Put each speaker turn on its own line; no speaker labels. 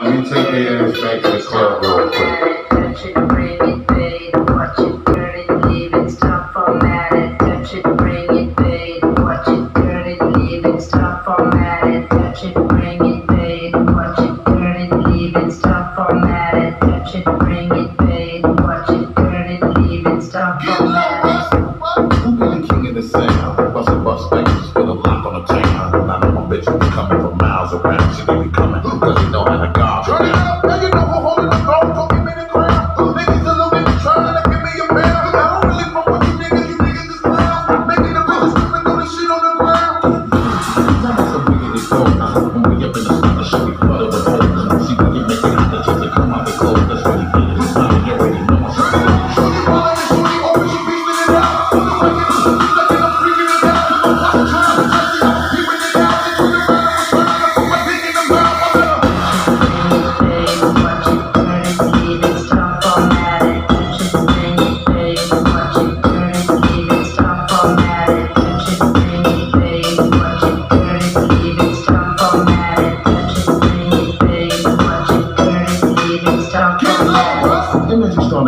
Let me take their ass back to the club real quick.
Touch it, bring it, babe. Watch it, turn it, leave it, stop, format it. Touch it, bring it, babe. Watch it, turn it, leave it, stop, format it. Touch it, bring it, babe. Watch it, turn it, leave it, stop, format it. Touch it, bring it, babe. Watch it, turn it, leave it, stop, format it.
Who be the king of the sound? Bust bangers, put a lock on the chain. Now know my bitch be coming from miles around. She be coming, cause you know how to guard. Turn it up, now you know who holding the throne. Don't give me the crown. Niggas a little bit trying to give me a pound. I don't really fuck with you niggas is clowns. Making the bitches screaming, throw the shit on the ground. Now that's a wicked go. When we up in the summer, she be flooded with holes. See, we can make it out the chicks that come out the clothes. That's what he did. It's not you already know. Turn it up, show you all of it, show you open, she beating it out. Put the mic in the shoes, like I'm freaking it out. I'm trying to touch it, I'm keeping it out. They turn around, I'm trying to put my dick in the mouth. Energy starting.